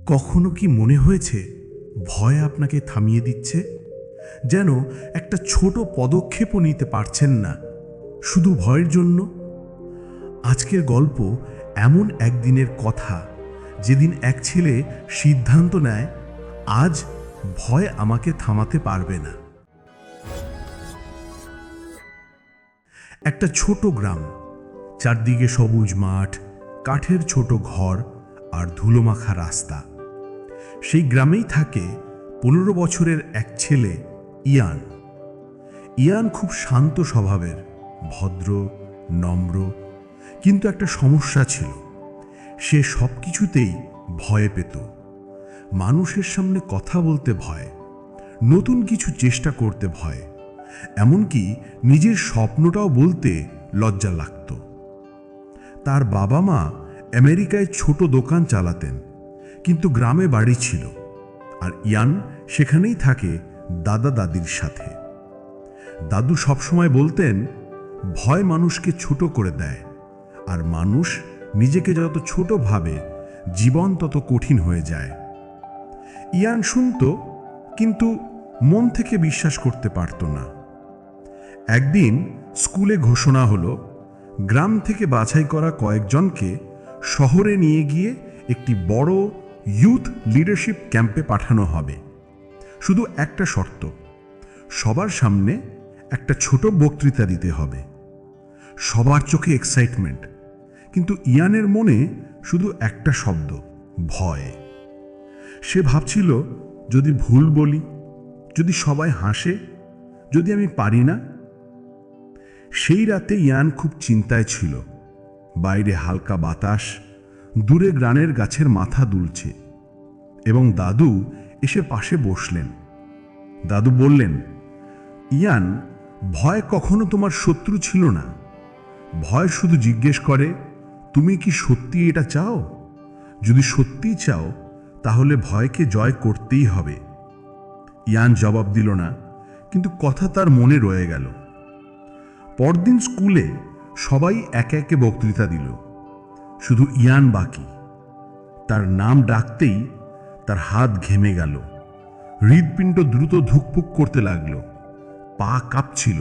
কখনো কি মনে হয়েছে ভয় আপনাকে থামিয়ে দিচ্ছে, যেন একটা ছোট পদক্ষেপও নিতে পারছেন না শুধু ভয়ের জন্য? আজকের গল্প এমন একদিনের কথা, যেদিন এক ছেলে সিদ্ধান্ত নেয়, আজ ভয় আমাকে থামাতে পারবে না। একটা ছোট গ্রাম, চারদিকে সবুজ মাঠ, কাঠের ছোট ঘর আর ধুলোমাখা রাস্তা। সেই গ্রামেই থাকে 15 বছরের এক ছেলে, ইয়ান। ইয়ান খুব শান্ত স্বভাবের, ভদ্র, নম্র, কিন্তু একটা সমস্যা ছিল। সে সব কিছুতেই ভয় পেত। মানুষের সামনে কথা বলতে ভয়, নতুন কিছু চেষ্টা করতে ভয়, এমনকি নিজের স্বপ্নটাও বলতে লজ্জা লাগত। তার বাবা মা আমেরিকায় ছোট দোকান চালাতেন, কিন্তু গ্রামে বাড়ি ছিল, আর ইয়ান সেখানেই থাকে দাদা দাদির সাথে। দাদু সবসময় বলতেন, ভয় মানুষকে ছোট করে দেয়, আর মানুষ নিজেকে যত ছোট ভাবে, জীবন তত কঠিন হয়ে যায়। ইয়ান শুনত, কিন্তু মন থেকে বিশ্বাস করতে পারত না। একদিন স্কুলে ঘোষণা হলো, গ্রাম থেকে বাছাই করা কয়েকজনকে শহরে নিয়ে গিয়ে একটি বড় ইউথ লিডারশিপ ক্যাম্পে পাঠানো হবে। শুধু একটা শর্ত, সবার সামনে একটা ছোট বক্তৃতা দিতে হবে। সবার চোখে এক্সাইটমেন্ট, কিন্তু ইয়ানের মনে শুধু একটা শব্দ, ভয়। সে ভাবছিল, যদি ভুল বলি, যদি সবাই হাসে, যদি আমি পারি না। সেই রাতে ইয়ান খুব চিন্তায় ছিল। বাইরে হালকা বাতাস, দূরে গ্রানের গাছের মাথা দুলছে, এবং দাদু এসে পাশে বসলেন। দাদু বললেন, ইয়ান, ভয় কখনো তোমার শত্রু ছিল না। ভয় শুধু জিজ্ঞেস করে, তুমি কি সত্যি এটা চাও? যদি সত্যিই চাও, তাহলে ভয়কে জয় করতেই হবে। ইয়ান জবাব দিল না, কিন্তু কথা তার মনে রয়ে গেল। পরদিন স্কুলে সবাই একে একে বক্তৃতা দিল, শুধু ইয়ান বাকি। তার নাম ডাকতেই তার হাত ঘেমে গেল, হৃৎপিণ্ড দ্রুত ধুকপুক করতে লাগলো, পা কাঁপছিল,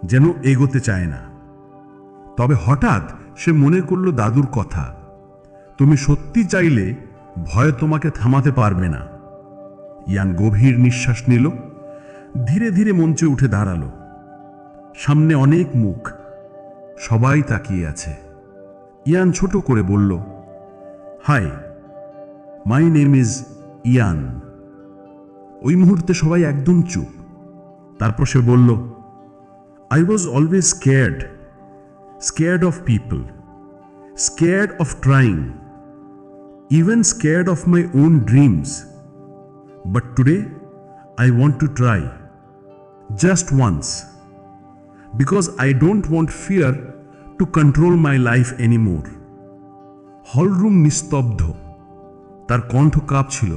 যেন এগোতে চায় না। তবে হঠাৎ সে মনে করল দাদুর কথা, তুমি সত্যি চাইলে ভয় তোমাকে থামাতে পারবে না। ইয়ান গভীর নিঃশ্বাস নিল, ধীরে ধীরে মঞ্চে উঠে দাঁড়ালো। সামনে অনেক মুখ, সবাই তাকিয়ে আছে। ইয়ান ছোট করে বলল, হাই, মাই নেম ইজ ইয়ান। ওই মুহূর্তে সবাই একদম চুপ। তারপর সে বলল, I was always scared of people, scared of trying, even scared of my own dreams. But today, I want to try, just once, because I don't want fear to control my life anymore. Hall room নিস্তব্ধ, তার কণ্ঠ কাঁপছিল,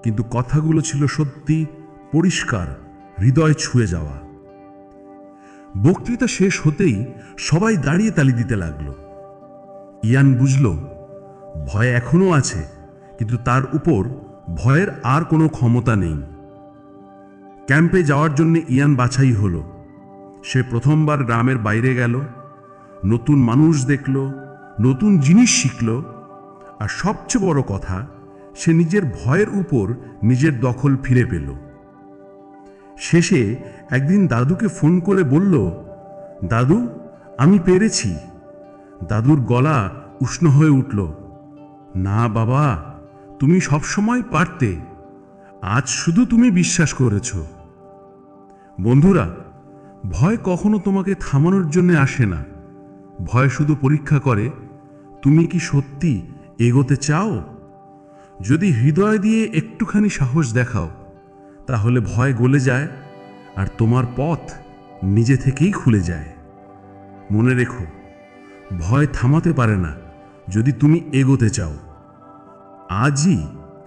কিন্তু কথাগুলো ছিল সত্যি, পরিষ্কার, হৃদয় ছুঁয়ে যাওয়া। বক্তৃতা শেষ হতেই সবাই দাঁড়িয়ে তালি দিতে লাগলো। ইয়ান বুঝল, ভয় এখনো আছে, কিন্তু তার উপর ভয়ের আর কোনো ক্ষমতা নেই। ক্যাম্পে যাওয়ার জন্য ইয়ান বাছাই হলো। সে প্রথমবার গ্রামের বাইরে গেল, নতুন মানুষ দেখল, নতুন জিনিস শিখল, আর সবচেয়ে বড় কথা, সে নিজের ভয়ের উপর নিজের দখল ফিরে পেল। শেষে একদিন দাদুকে ফোন করে বলল, দাদু, আমি পেরেছি। দাদুর গলা উষ্ণ হয়ে উঠল, না বাবা, তুমি সবসময় পারতে, আজ শুধু তুমি বিশ্বাস করেছ। বন্ধুরা, ভয় কখনো তোমাকে থামানোর জন্য আসে না। ভয় শুধু পরীক্ষা করে, তুমি কি সত্যি এগোতে চাও? যদি হৃদয় দিয়ে একটুখানি সাহস দেখাও, তাহলে ভয় গলে যায়, আর তোমার পথ নিজে থেকেই খুলে যায়। মনে রেখো, ভয় থামাতে পারে না যদি তুমি এগোতে চাও। আজই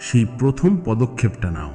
সেই প্রথম পদক্ষেপটা নাও।